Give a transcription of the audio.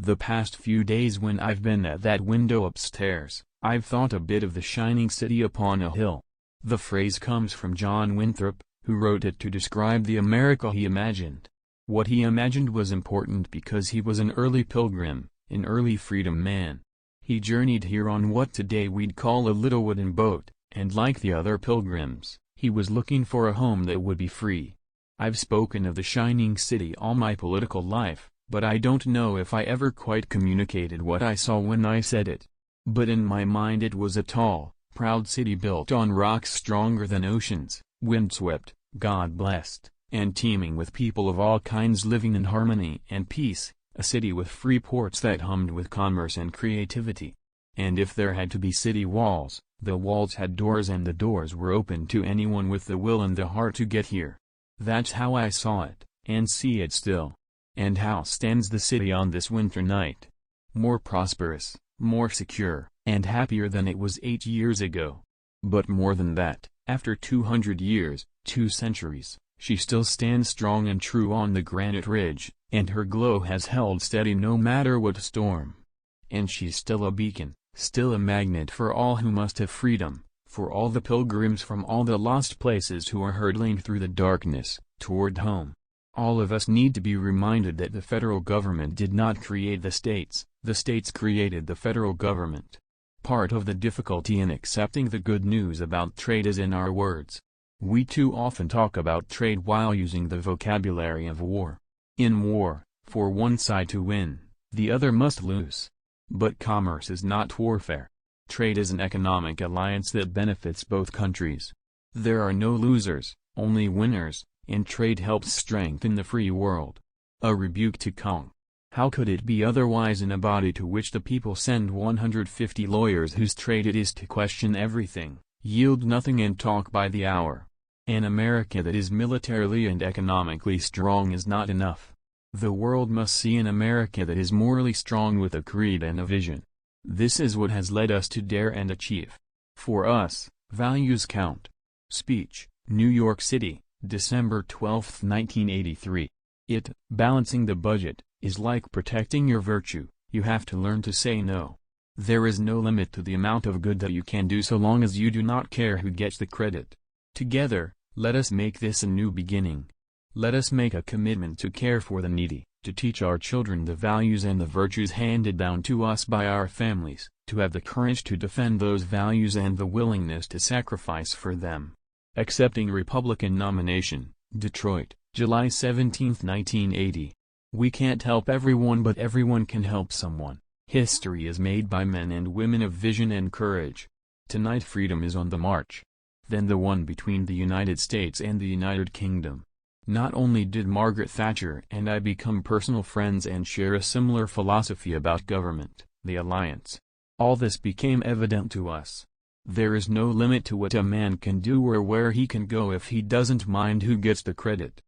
The past few days when I've been at that window upstairs, I've thought a bit of the shining city upon a hill. The phrase comes from John Winthrop, who wrote it to describe the America he imagined. What he imagined was important because he was an early pilgrim, an early freedom man. He journeyed here on what today we'd call a little wooden boat, and like the other pilgrims, he was looking for a home that would be free. I've spoken of the shining city all my political life, but I don't know if I ever quite communicated what I saw when I said it. But in my mind it was a tall, proud city built on rocks stronger than oceans, windswept, God-blessed, and teeming with people of all kinds living in harmony and peace, a city with free ports that hummed with commerce and creativity. And if there had to be city walls, the walls had doors and the doors were open to anyone with the will and the heart to get here. That's how I saw it, and see it still. And how stands the city on this winter night? More prosperous, more secure, and happier than it was 8 years ago. But more than that, after 200 years, 2 centuries, she still stands strong and true on the granite ridge, and her glow has held steady no matter what storm. And she's still a beacon, still a magnet for all who must have freedom, for all the pilgrims from all the lost places who are hurtling through the darkness, toward home. All of us need to be reminded that the federal government did not create the states created the federal government. Part of the difficulty in accepting the good news about trade is in our words. We too often talk about trade while using the vocabulary of war. In war, for one side to win, the other must lose. But commerce is not warfare. Trade is an economic alliance that benefits both countries. There are no losers, only winners, and trade helps strengthen the free world. A rebuke to Kong. How could it be otherwise in a body to which the people send 150 lawyers whose trade it is to question everything, yield nothing and talk by the hour? An America that is militarily and economically strong is not enough. The world must see an America that is morally strong with a creed and a vision. This is what has led us to dare and achieve. For us, values count. Speech, New York City, December 12, 1983. Balancing the budget, is like protecting your virtue. You have to learn to say no. There is no limit to the amount of good that you can do so long as you do not care who gets the credit. Together, let us make this a new beginning. Let us make a commitment to care for the needy, to teach our children the values and the virtues handed down to us by our families, to have the courage to defend those values and the willingness to sacrifice for them. Accepting Republican nomination, Detroit, July 17, 1980. We can't help everyone, but everyone can help someone. History is made by men and women of vision and courage. Tonight freedom is on the march. Then the one between the United States and the United Kingdom. Not only did Margaret Thatcher and I become personal friends and share a similar philosophy about government, the alliance. All this became evident to us. There is no limit to what a man can do or where he can go if he doesn't mind who gets the credit.